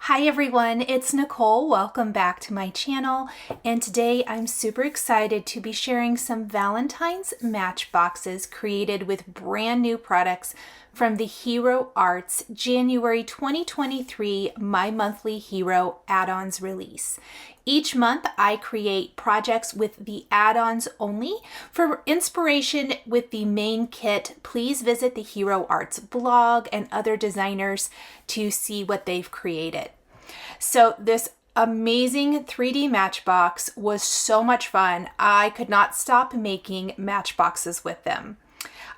Hi everyone, it's Nicole. Welcome back to my channel, and today I'm super excited to be sharing some Valentine's Matchboxes created with brand new products from the Hero Arts January 2023 My Monthly Hero add-ons release. Each month I create projects with the add-ons only. For inspiration with the main kit, please visit the Hero Arts blog and other designers to see what they've created. So this amazing 3D matchbox was so much fun. I could not stop making matchboxes with them.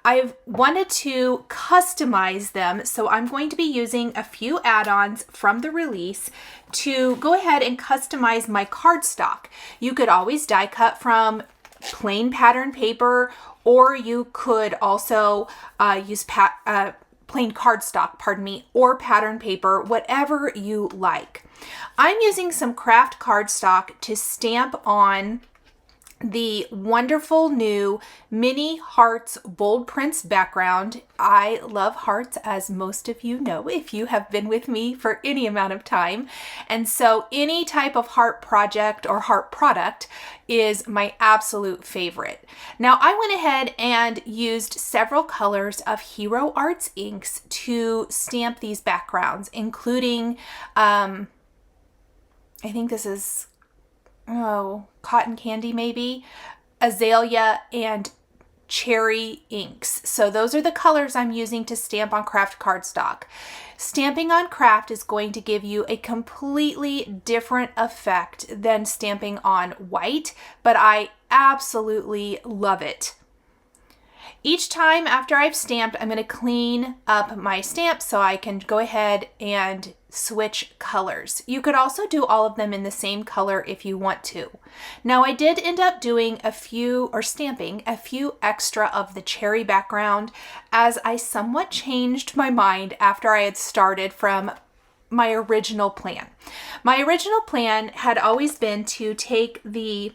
I've wanted to customize them, so I'm going to be using a few add-ons from the release to go ahead and customize my cardstock. You could always die cut from plain pattern paper, or you could also use plain cardstock, or pattern paper, whatever you like. I'm using some craft cardstock to stamp on the wonderful new mini hearts bold prints background. I love hearts, as most of you know if you have been with me for any amount of time, and so any type of heart project or heart product is my absolute favorite. Now I went ahead and used several colors of Hero Arts inks to stamp these backgrounds, including I think this is cotton candy, maybe, azalea, and cherry inks. So those are the colors I'm using to stamp on craft cardstock. Stamping on craft is going to give you a completely different effect than stamping on white, but I absolutely love it. Each time after I've stamped, I'm going to clean up my stamp so I can go ahead and switch colors. You could also do all of them in the same color if you want to. Now I did end up doing stamping a few extra of the cherry background, as I somewhat changed my mind after I had started from my original plan. My original plan had always been to take the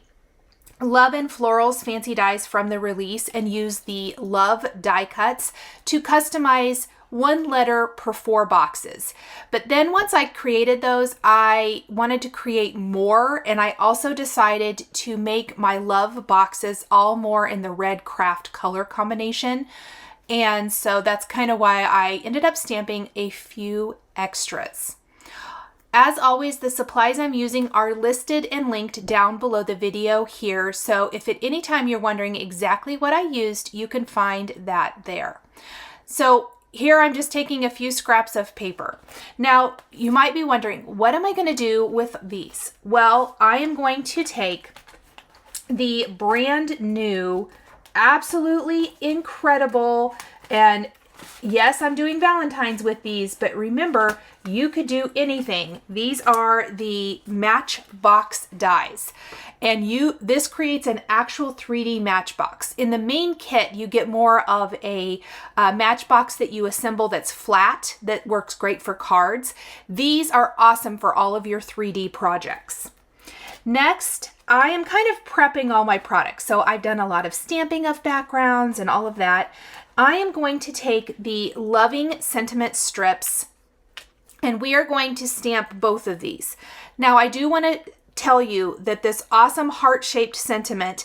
Love and Florals fancy dies from the release and use the Love die cuts to customize one letter per 4 boxes. But then once I created those, I wanted to create more, and I also decided to make my Love boxes all more in the red craft color combination. And so that's kind of why I ended up stamping a few extras. As always, the supplies I'm using are listed and linked down below the video here, so if at any time you're wondering exactly what I used, you can find that there. So here I'm just taking a few scraps of paper. Now, you might be wondering, what am I going to do with these? Well, I am going to take the brand new, absolutely incredible, and yes, I'm doing Valentine's with these, but remember, you could do anything. These are the Matchbox dies, and this creates an actual 3D matchbox. In the main kit, you get more of a matchbox that you assemble that's flat, that works great for cards. These are awesome for all of your 3D projects. Next, I am kind of prepping all my products. So I've done a lot of stamping of backgrounds and all of that. I am going to take the Loving Sentiment strips, and we are going to stamp both of these. Now, I do want to tell you that this awesome heart-shaped sentiment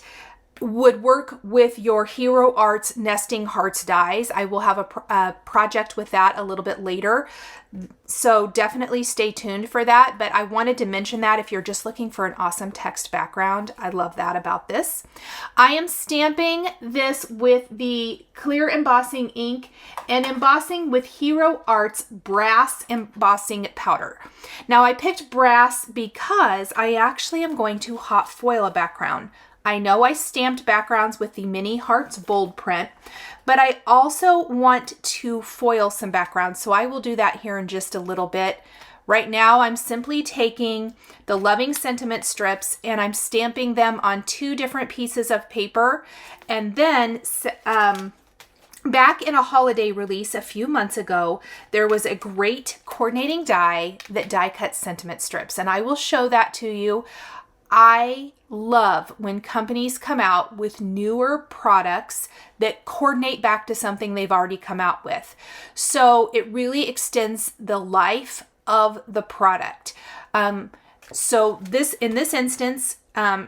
would work with your Hero Arts Nesting Hearts dies. I will have a project with that a little bit later, so definitely stay tuned for that. But I wanted to mention that if you're just looking for an awesome text background, I love that about this. I am stamping this with the clear embossing ink and embossing with Hero Arts brass embossing powder. Now I picked brass because I actually am going to hot foil a background. I know I stamped backgrounds with the Mini Hearts bold print, but I also want to foil some backgrounds, so I will do that here in just a little bit. Right now, I'm simply taking the Loving Sentiment strips and I'm stamping them on 2 different pieces of paper. And then back in a holiday release a few months ago, there was a great coordinating die that die cut sentiment strips, and I will show that to you. I love when companies come out with newer products that coordinate back to something they've already come out with. So it really extends the life of the product. So in this instance,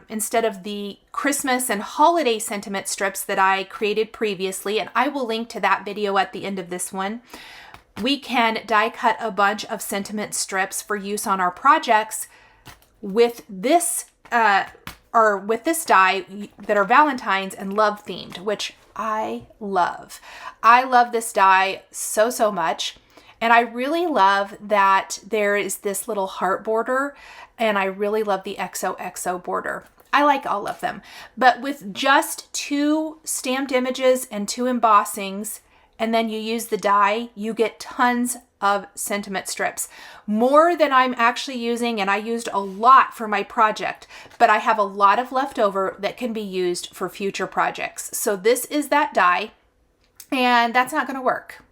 instead of the Christmas and holiday sentiment strips that I created previously, and I will link to that video at the end of this one, we can die cut a bunch of sentiment strips for use on our projects with this with this die that are Valentine's and love themed, which I love. I love this die so, so much. And I really love that there is this little heart border, and I really love the XOXO border. I like all of them, but with just 2 stamped images and 2 embossings, and then you use the die, you get tons of sentiment strips, more than I'm actually using, and I used a lot for my project, but I have a lot of leftover that can be used for future projects. So this is that die, and that's not gonna work.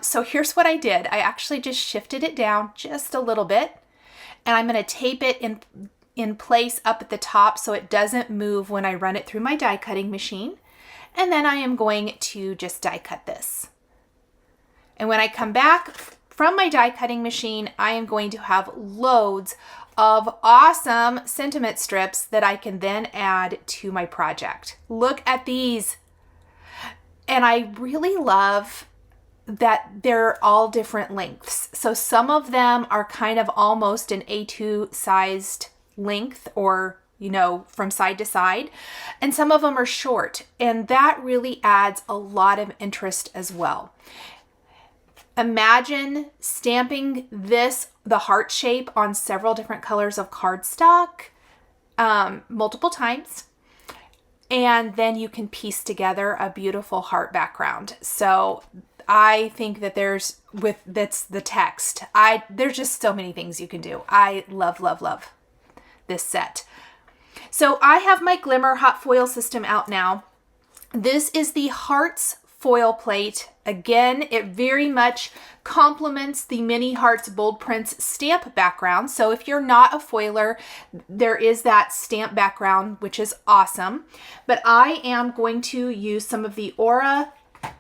So here's what I did. I actually just shifted it down just a little bit, and I'm gonna tape it in place up at the top so it doesn't move when I run it through my die cutting machine. And then I am going to just die cut this. And when I come back from my die cutting machine, I am going to have loads of awesome sentiment strips that I can then add to my project. Look at these. And I really love that they're all different lengths. So some of them are kind of almost an A2 sized length, or from side to side, and some of them are short, and that really adds a lot of interest as well. Imagine stamping the heart shape on several different colors of cardstock multiple times, and then you can piece together a beautiful heart background. So I think that that's the text. There's just so many things you can do. I love, love, love this set. So I have my Glimmer hot foil system out now. This is the Hearts foil plate. Again, it very much complements the Mini Hearts Bold Prints stamp background. So if you're not a foiler, there is that stamp background, which is awesome. But I am going to use some of the Aura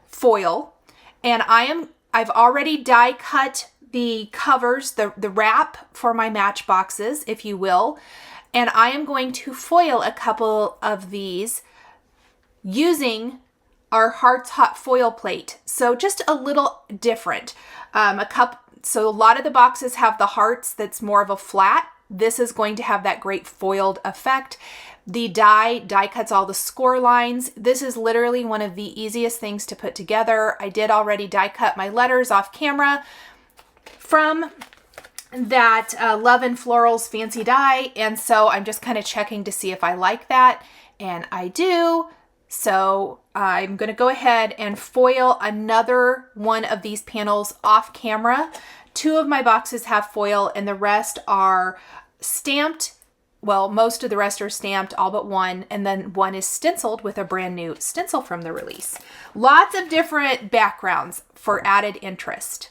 foil, and I've already die cut the covers, the wrap for my Matchboxes, if you will. And I am going to foil a couple of these using our Hearts hot foil plate. So just a little different. So a lot of the boxes have the hearts that's more of a flat. This is going to have that great foiled effect. The die cuts all the score lines. This is literally one of the easiest things to put together. I did already die cut my letters off camera from that Love and Florals fancy die, and so I'm just kind of checking to see if I like that, and I do. So I'm going to go ahead and foil another one of these panels off camera. 2 of my boxes have foil, and the rest are stamped. Well, most of the rest are stamped, all but one, and then one is stenciled with a brand new stencil from the release. Lots of different backgrounds for added interest.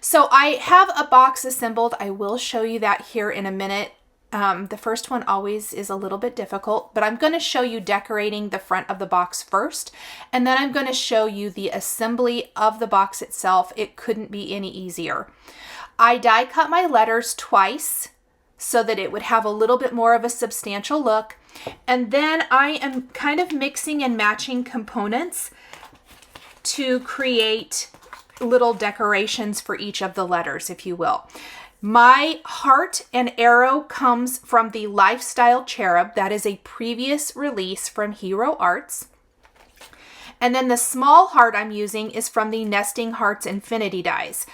So I have a box assembled. I will show you that here in a minute. The first one always is a little bit difficult, but I'm going to show you decorating the front of the box first, and then I'm going to show you the assembly of the box itself. It couldn't be any easier. I die cut my letters twice so that it would have a little bit more of a substantial look, and then I am kind of mixing and matching components to create little decorations for each of the letters, if you will. My heart and arrow comes from the Lifestyle Cherub. That is a previous release from Hero Arts. And then the small heart I'm using is from the Nesting Hearts Infinity dies.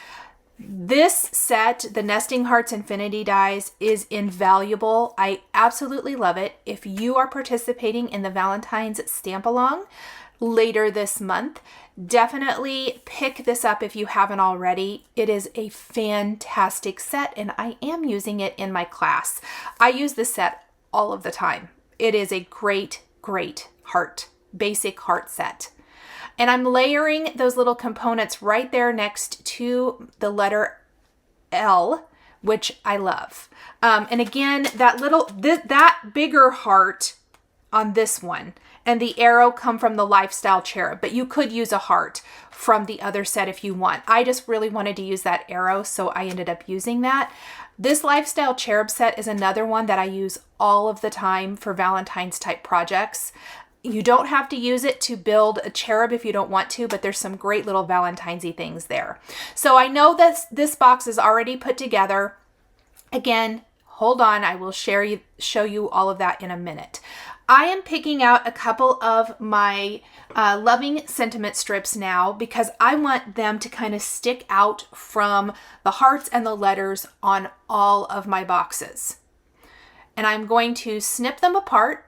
This set, the Nesting Hearts Infinity dies, is invaluable. I absolutely love it. If you are participating in the Valentine's Stamp Along later this month, definitely pick this up if you haven't already. It is a fantastic set, and I am using it in my class. I use this set all of the time. It is a great, great basic heart set. And I'm layering those little components right there next to the letter L, which I love. And again, that bigger heart on this one, and the arrow come from the Lifestyle Cherub, but you could use a heart from the other set if you want. I just really wanted to use that arrow, so I ended up using that. This Lifestyle Cherub set is another one that I use all of the time for Valentine's type projects. You don't have to use it to build a cherub if you don't want to, but there's some great little Valentine's-y things there. So I know that this box is already put together. Again, hold on, I will show you all of that in a minute. I am picking out a couple of my loving sentiment strips now because I want them to kind of stick out from the hearts and the letters on all of my boxes. And I'm going to snip them apart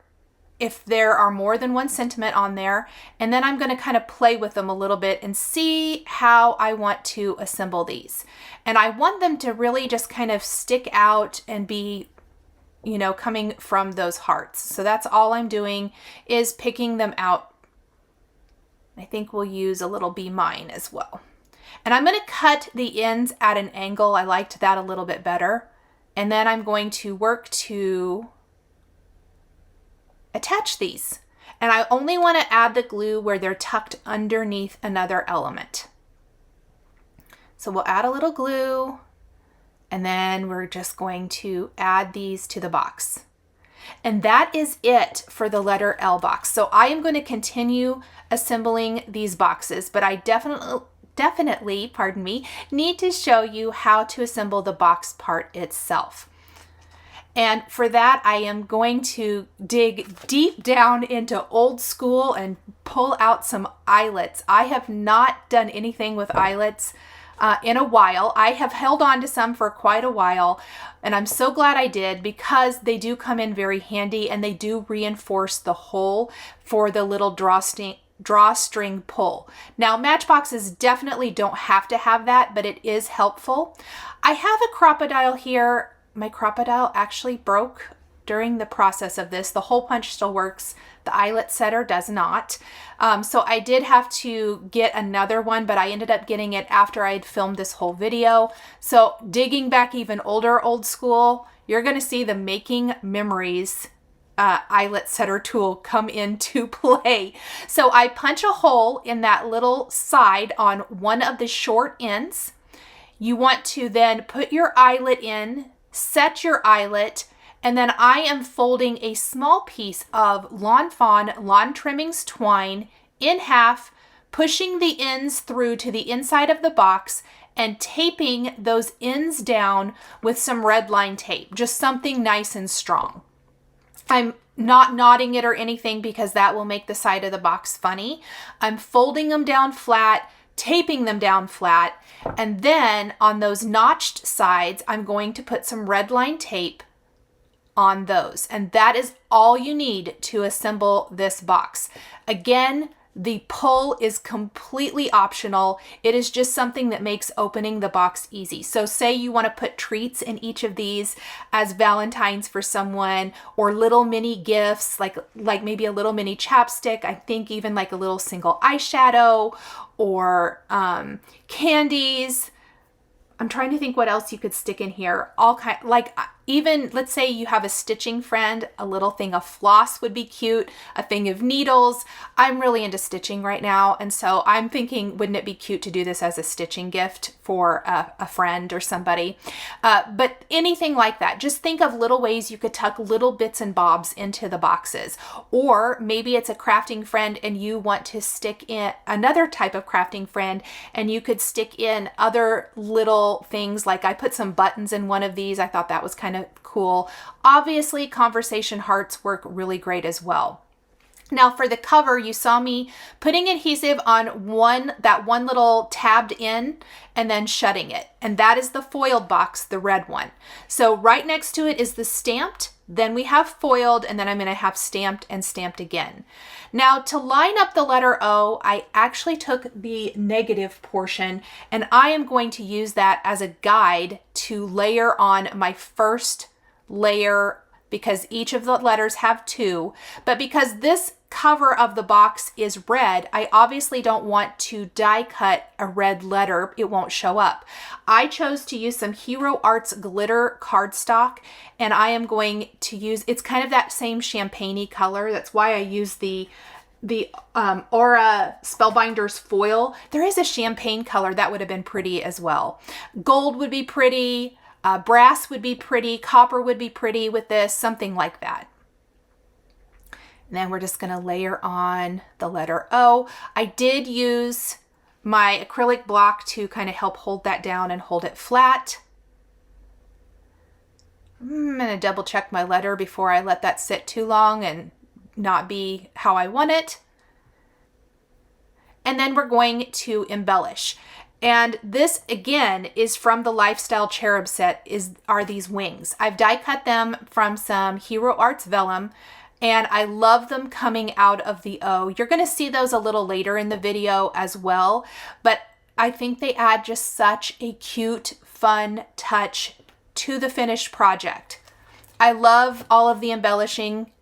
if there are more than one sentiment on there, and then I'm going to kind of play with them a little bit and see how I want to assemble these. And I want them to really just kind of stick out and be, you know, coming from those hearts. So that's all I'm doing is picking them out. I think we'll use a little Be Mine as well. And I'm going to cut the ends at an angle. I liked that a little bit better. And then I'm going to work to attach these. And I only want to add the glue where they're tucked underneath another element. So we'll add a little glue, and then we're just going to add these to the box. And that is it for the letter L box. So I am going to continue assembling these boxes, but I definitely, pardon me, need to show you how to assemble the box part itself. And for that, I am going to dig deep down into old school and pull out some eyelets. I have not done anything with eyelets in a while. I have held on to some for quite a while, and I'm so glad I did because they do come in very handy and they do reinforce the hole for the little drawstring pull. Now, Matchboxes definitely don't have to have that, but it is helpful. I have a crocodile here. My crocodile actually broke during the process of this. The hole punch still works. The eyelet setter does not. So I did have to get another one, but I ended up getting it after I had filmed this whole video. So digging back even older, old school, you're going to see the Making Memories eyelet setter tool come into play. So I punch a hole in that little side on one of the short ends. You want to then put your eyelet in, set your eyelet, and then I am folding a small piece of Lawn Fawn Lawn Trimmings twine in half, pushing the ends through to the inside of the box and taping those ends down with some red line tape, just something nice and strong. I'm not knotting it or anything because that will make the side of the box funny. I'm folding them down flat, taping them down flat, and then on those notched sides, I'm going to put some red line tape on those. And that is all you need to assemble this box. Again, the pull is completely optional. It is just something that makes opening the box easy. So say you want to put treats in each of these as Valentine's for someone, or little mini gifts, like maybe a little mini chapstick. I think even like a little single eyeshadow, or candies. I'm trying to think what else you could stick in here. All kind, like even let's say you have a stitching friend, a little thing of floss would be cute, a thing of needles. I'm really into stitching right now, and so I'm thinking, wouldn't it be cute to do this as a stitching gift for a friend or somebody? But anything like that. Just think of little ways you could tuck little bits and bobs into the boxes. Or maybe it's a crafting friend and you want to stick in another type of crafting friend, and you could stick in other little things. Like I put some buttons in one of these. I thought that was kind of cool. Obviously, conversation hearts work really great as well. Now for the cover, you saw me putting adhesive on that one little tabbed in and then shutting it. And that is the foiled box, the red one. So right next to it is the stamped, then we have foiled, and then I'm going to have stamped and stamped again. Now to line up the letter O, I actually took the negative portion and I am going to use that as a guide to layer on my first layer, because each of the letters have two, but because this cover of the box is red, I obviously don't want to die cut a red letter. It won't show up. I chose to use some Hero Arts glitter cardstock, and I am going to use, it's kind of that same champagne-y color. That's why I use the Aura Spellbinders foil. There is a champagne color that would have been pretty as well. Gold would be pretty, brass would be pretty, copper would be pretty with this, something like that. And then we're just going to layer on the letter O. I did use my acrylic block to kind of help hold that down and hold it flat. I'm going to double check my letter before I let that sit too long and not be how I want it. And then we're going to embellish. And this again is from the Lifestyle Cherub set, are these wings. I've die cut them from some Hero Arts vellum, and I love them coming out of the O. You're going to see those a little later in the video as well, but I think they add just such a cute, fun touch to the finished project. I love all of the embellishing.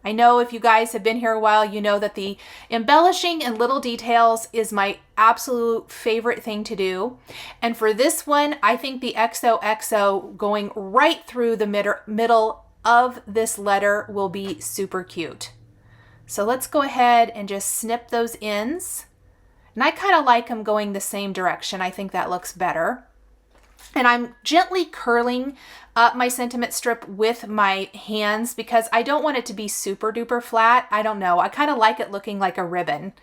I know if you guys have been here a while, you know that the embellishing and little details is my absolute favorite thing to do. And for this one, I think the XOXO going right through the middle of this letter will be super cute. So let's go ahead and just snip those ends. And I kind of like them going the same direction. I think that looks better. And I'm gently curling up my sentiment strip with my hands because I don't want it to be super duper flat. I don't know. I kind of like it looking like a ribbon.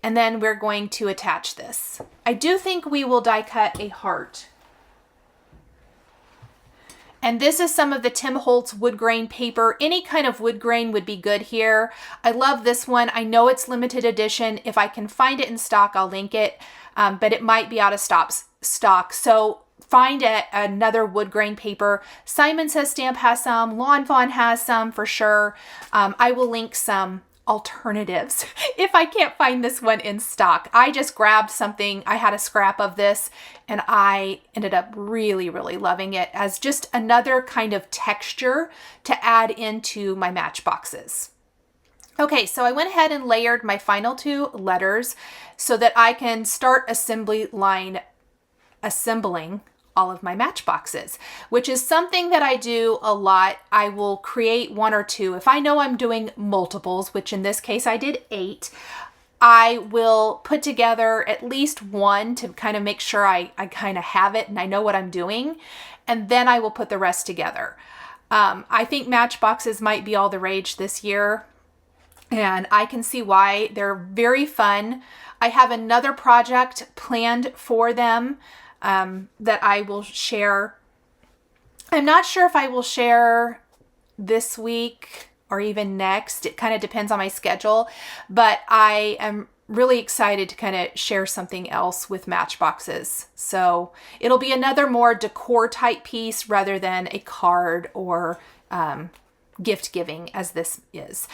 And then we're going to attach this. I do think we will die cut a heart. And this is some of the Tim Holtz wood grain paper. Any kind of wood grain would be good here. I love this one. I know it's limited edition. If I can find it in stock, I'll link it, but it might be out of stock. So find another wood grain paper. Simon Says Stamp has some. Lawn Fawn has some for sure. I will link some alternatives if I can't find this one in stock. I just grabbed something. I had a scrap of this and I ended up really, really loving it as just another kind of texture to add into my matchboxes. Okay, so I went ahead and layered my final two letters so that I can start assembling all of my matchboxes, which is something that I do a lot. I will create one or two. If I know I'm doing multiples, which in this case I did 8, I will put together at least one to kind of make sure I kind of have it and I know what I'm doing. And then I will put the rest together. I think matchboxes might be all the rage this year, and I can see why. They're very fun. I have another project planned for them that I will share. I'm not sure if I will share this week or even next. It kind of depends on my schedule, but I am really excited to kind of share something else with matchboxes. So it'll be another more decor type piece rather than a card or gift giving as this is.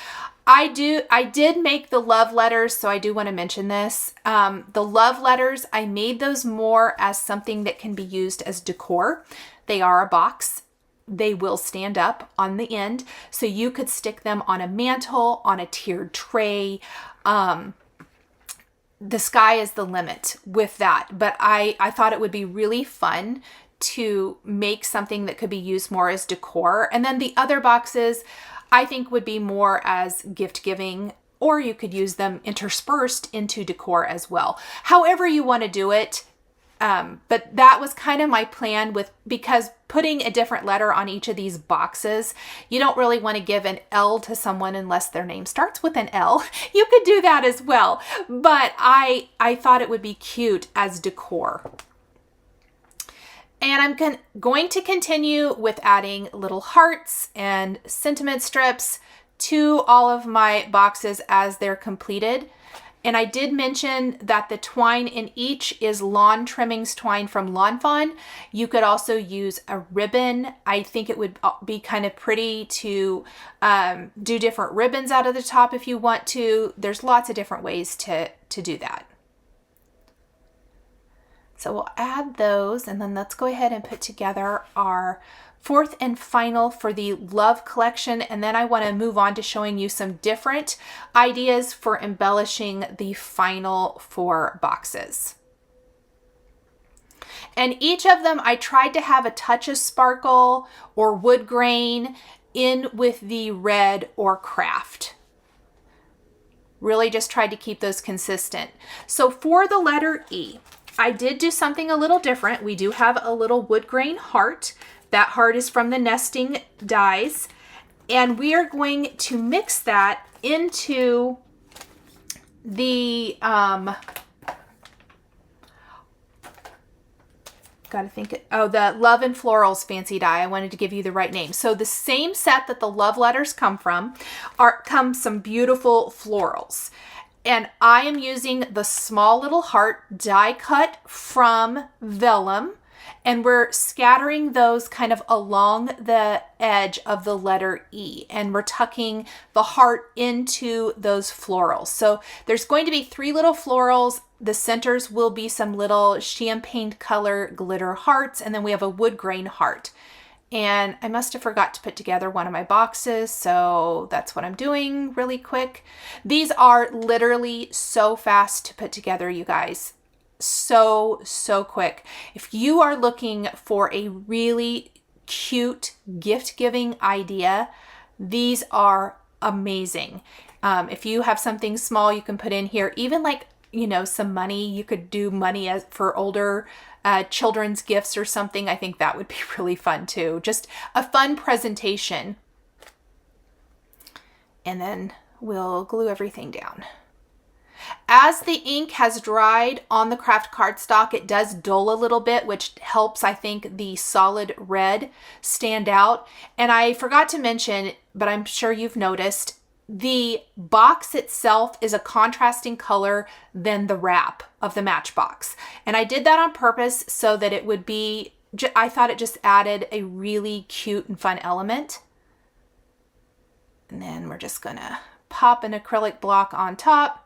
I did make the love letters, so I do want to mention this. The love letters, I made those more as something that can be used as decor. They are a box. They will stand up on the end, so you could stick them on a mantle, on a tiered tray. The sky is the limit with that, but I thought it would be really fun to make something that could be used more as decor. And then the other boxes I think would be more as gift giving, or you could use them interspersed into decor as well. However you want to do it. But that was kind of my plan because putting a different letter on each of these boxes, you don't really want to give an L to someone unless their name starts with an L. You could do that as well. But I thought it would be cute as decor. And I'm going to continue with adding little hearts and sentiment strips to all of my boxes as they're completed. And I did mention that the twine in each is lawn trimmings twine from Lawn Fawn. You could also use a ribbon. I think it would be kind of pretty to do different ribbons out of the top if you want to. There's lots of different ways to do that. So we'll add those, and then let's go ahead and put together our fourth and final for the Love collection. And then I want to move on to showing you some different ideas for embellishing the final 4 boxes. And each of them, I tried to have a touch of sparkle or wood grain in with the red or craft. Really just tried to keep those consistent. So for the letter E, I did do something a little different. We do have a little wood grain heart. That heart is from the nesting dies. And we are going to mix that into the, the Love and Florals fancy die. I wanted to give you the right name. So the same set that the love letters come from come some beautiful florals. And I am using the small little heart die cut from vellum, and we're scattering those kind of along the edge of the letter E, and we're tucking the heart into those florals. So there's going to be 3 little florals. The centers will be some little champagne color glitter hearts, and then we have a wood grain heart. And I must have forgot to put together one of my boxes, so that's what I'm doing really quick. These are literally so fast to put together, you guys. So quick. If you are looking for a really cute gift-giving idea, these are amazing. If you have something small you can put in here, even like, you know, some money, you could do money for older children's gifts or something. I think that would be really fun too. Just a fun presentation. And then we'll glue everything down. As the ink has dried on the craft cardstock, it does dull a little bit, which helps, I think, the solid red stand out. And I forgot to mention, but I'm sure you've noticed, the box itself is a contrasting color than the wrap of the Matchbox. And I did that on purpose so that it would be, I thought it just added a really cute and fun element. And then we're just gonna pop an acrylic block on top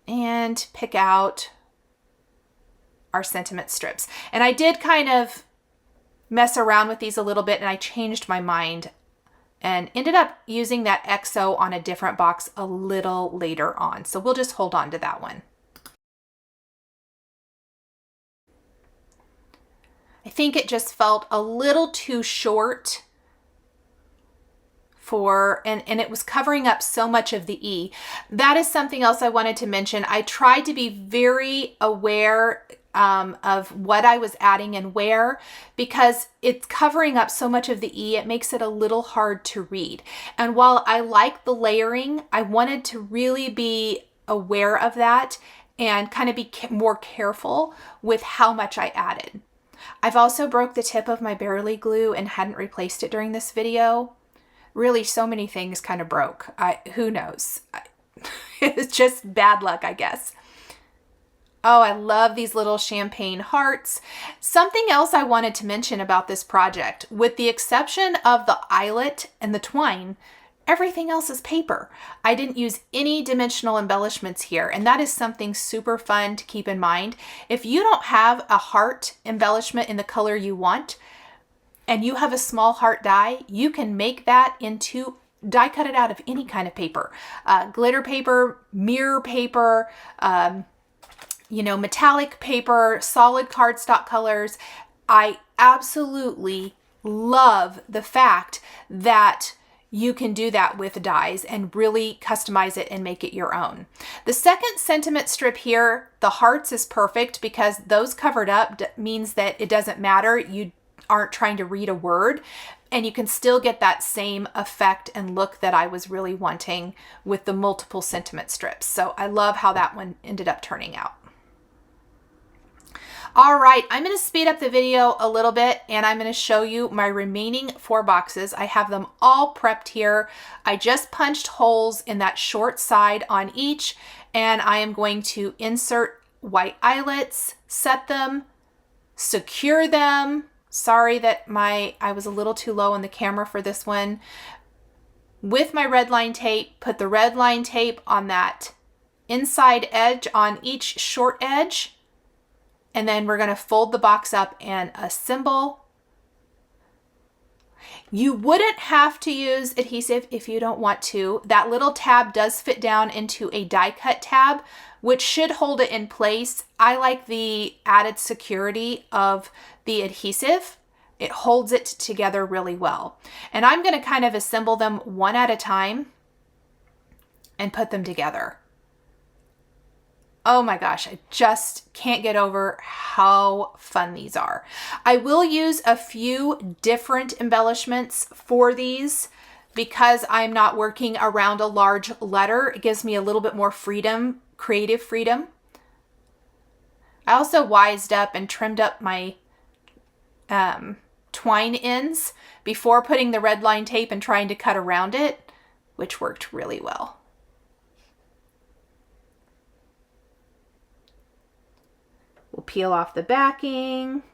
and pick out our sentiment strips. And I did kind of mess around with these a little bit, and I changed my mind and ended up using that XO on a different box a little later on. So we'll just hold on to that one. I think it just felt a little too short and it was covering up so much of the E. That is something else I wanted to mention. I tried to be very aware of what I was adding and where, because it's covering up so much of the E, it makes it a little hard to read. And while I like the layering, I wanted to really be aware of that and kind of be more careful with how much I added. I've also broke the tip of my Barely glue and hadn't replaced it during this video. Really, so many things kind of broke. Who knows? It's just bad luck, I guess. Oh, I love these little champagne hearts. Something else I wanted to mention about this project, with the exception of the eyelet and the twine, everything else is paper. I didn't use any dimensional embellishments here, and that is something super fun to keep in mind. If you don't have a heart embellishment in the color you want, and you have a small heart die, you can make that into, die cut it out of any kind of paper. Glitter paper, mirror paper, you know, metallic paper, solid cardstock colors. I absolutely love the fact that you can do that with dies and really customize it and make it your own. The second sentiment strip here, the hearts, is perfect because those covered up means that it doesn't matter. You aren't trying to read a word, and you can still get that same effect and look that I was really wanting with the multiple sentiment strips. So I love how that one ended up turning out. All right, I'm going to speed up the video a little bit, and I'm going to show you my remaining 4 boxes. I have them all prepped here. I just punched holes in that short side on each, and I am going to insert white eyelets, set them, secure them. Sorry that I was a little too low on the camera for this one. With my red line tape, put the red line tape on that inside edge on each short edge, and then we're going to fold the box up and assemble. You wouldn't have to use adhesive if you don't want to. That little tab does fit down into a die cut tab, which should hold it in place. I like the added security of the adhesive. It holds it together really well. And I'm going to kind of assemble them one at a time and put them together. Oh my gosh, I just can't get over how fun these are. I will use a few different embellishments for these because I'm not working around a large letter. It gives me a little bit more freedom, creative freedom. I also wised up and trimmed up my twine ends before putting the red line tape and trying to cut around it, which worked really well. We'll peel off the backing.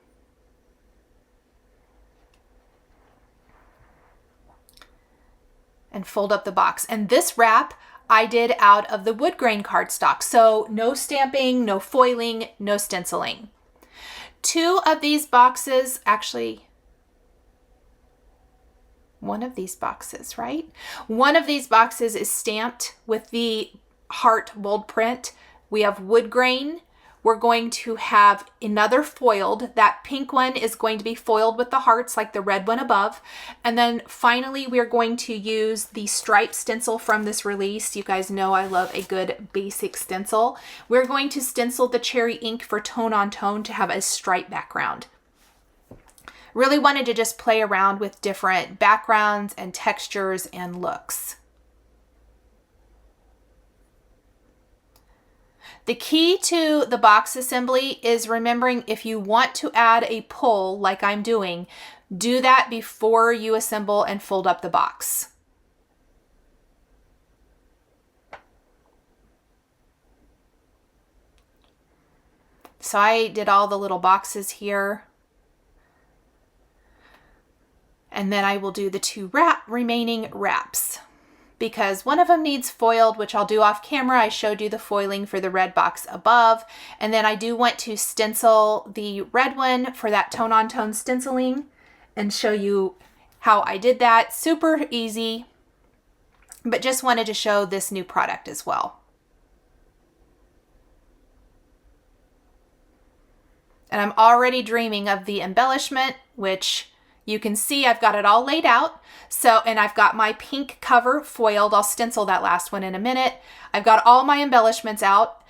And fold up the box. And this wrap I did out of the wood grain cardstock. So no stamping, no foiling, no stenciling. Two of these boxes, actually, one of these boxes, right? One of these boxes is stamped with the heart bold print. We have wood grain. We're going to have another foiled. That pink one is going to be foiled with the hearts like the red one above. And then finally, we're going to use the stripe stencil from this release. You guys know I love a good basic stencil. We're going to stencil the cherry ink for tone on tone to have a stripe background. Really wanted to just play around with different backgrounds and textures and looks. The key to the box assembly is remembering if you want to add a pull like I'm doing, do that before you assemble and fold up the box. So I did all the little boxes here. And then I will do the two remaining wraps. Because one of them needs foiled, which I'll do off camera. I showed you the foiling for the red box above. And then I do want to stencil the red one for that tone on tone stenciling and show you how I did that. Super easy, but just wanted to show this new product as well. And I'm already dreaming of the embellishment, which you can see I've got it all laid out. So, and I've got my pink cover foiled. I'll stencil that last one in a minute. I've got all my embellishments out.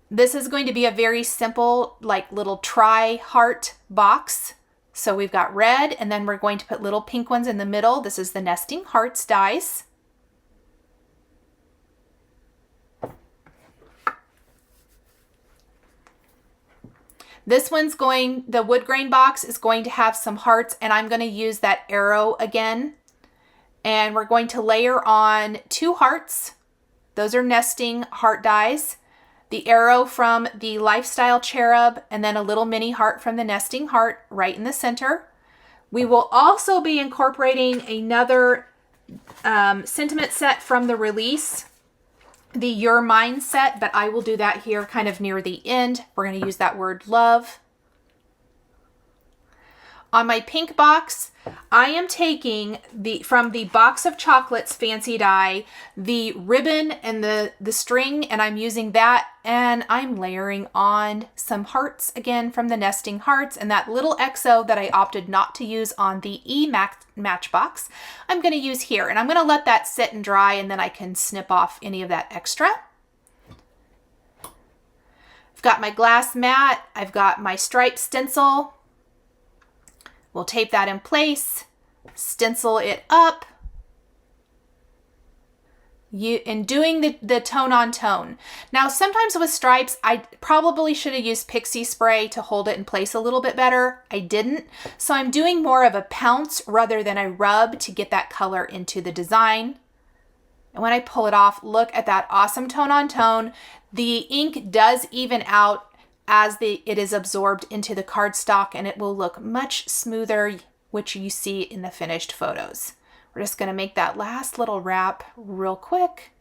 This is going to be a very simple, like little tri heart box. So we've got red, and then we're going to put little pink ones in the middle. This is the nesting hearts dies. This one's going, the wood grain box is going to have some hearts, and I'm going to use that arrow again. And we're going to layer on 2 hearts. Those are nesting heart dies. The arrow from the Lifestyle Cherub, and then a little mini heart from the nesting heart right in the center. We will also be incorporating another sentiment set from the release, the Your Mine set, but I will do that here kind of near the end. We're going to use that word love. On my pink box, I am taking from the box of chocolates fancy die, the ribbon and the string, and I'm using that, and I'm layering on some hearts again from the nesting hearts, and that little XO that I opted not to use on the Matchbox, I'm going to use here, and I'm going to let that sit and dry, and then I can snip off any of that extra. I've got my glass mat, I've got my stripe stencil. We'll tape that in place, stencil it up. In doing the tone on tone. Now, sometimes with stripes, I probably should have used pixie spray to hold it in place a little bit better. I didn't. So I'm doing more of a pounce rather than a rub to get that color into the design. And when I pull it off, look at that awesome tone on tone. The ink does even out as it is absorbed into the cardstock, and it will look much smoother, which you see in the finished photos. We're just going to make that last little wrap real quick.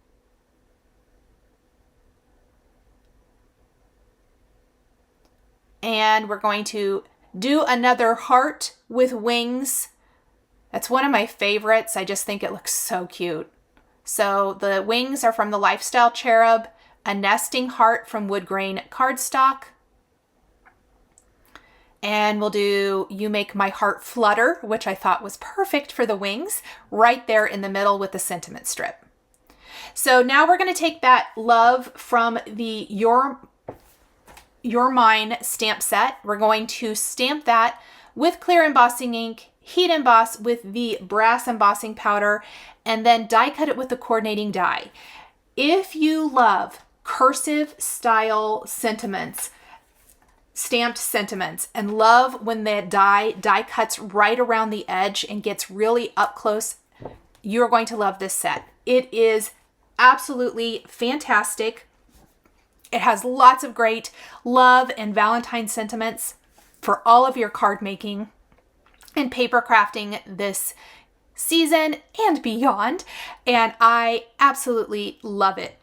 and we're going to do another heart with wings. That's one of my favorites. I just think it looks so cute. So the wings are from the Lifestyle Cherub, a nesting heart from wood grain cardstock. And we'll do You Make My Heart Flutter, which I thought was perfect for the wings, right there in the middle with the sentiment strip. So now we're going to take that Love from the Your Mine stamp set. We're going to stamp that with clear embossing ink, heat emboss with the brass embossing powder, and then die cut it with the coordinating die. If you love cursive style sentiments, stamped sentiments, and love when the die cuts right around the edge and gets really up close, you're going to love this set. It is absolutely fantastic. It has lots of great love and Valentine sentiments for all of your card making and paper crafting this season and beyond, and I absolutely love it.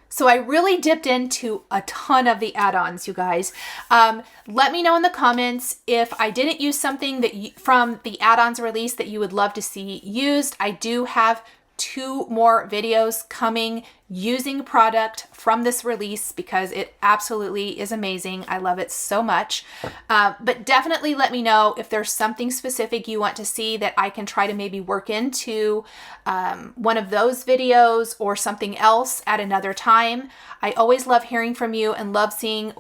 So I really dipped into a ton of the add-ons, you guys. Let me know in the comments if I didn't use something that from the add-ons release that you would love to see used. I do have 2 more videos coming using product from this release because it absolutely is amazing. I love it so much. But definitely let me know if there's something specific you want to see that I can try to maybe work into one of those videos or something else at another time. I always love hearing from you and love seeing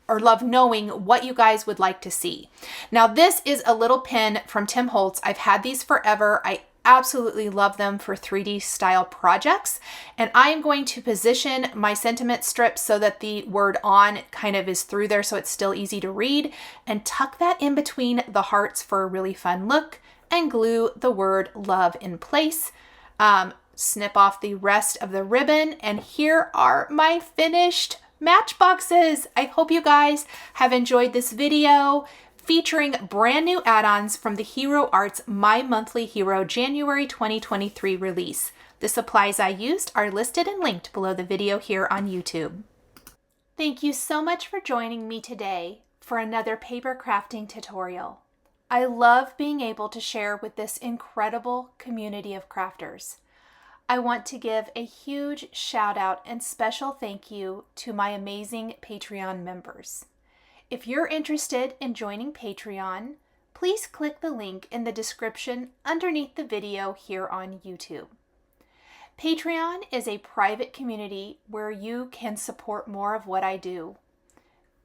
or love knowing what you guys would like to see. Now this is a little pin from Tim Holtz. I've had these forever. I absolutely love them for 3D style projects, and I am going to position my sentiment strip so that the word on kind of is through there so it's still easy to read, and tuck that in between the hearts for a really fun look, and glue the word love in place. Snip off the rest of the ribbon, and here are my finished matchboxes. I hope you guys have enjoyed this video featuring brand new add-ons from the Hero Arts My Monthly Hero January 2023 release. The supplies I used are listed and linked below the video here on YouTube. Thank you so much for joining me today for another paper crafting tutorial. I love being able to share with this incredible community of crafters. I want to give a huge shout out and special thank you to my amazing Patreon members. If you're interested in joining Patreon, please click the link in the description underneath the video here on YouTube. Patreon is a private community where you can support more of what I do.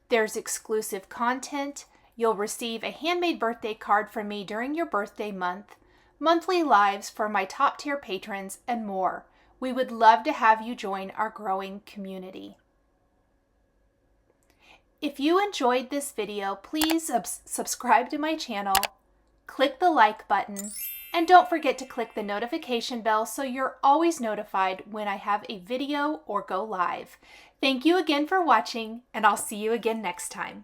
There's exclusive content, you'll receive a handmade birthday card from me during your birthday month, monthly lives for my top tier patrons, and more. We would love to have you join our growing community. If you enjoyed this video, please subscribe to my channel, click the like button, and don't forget to click the notification bell so you're always notified when I have a video or go live. Thank you again for watching, and I'll see you again next time.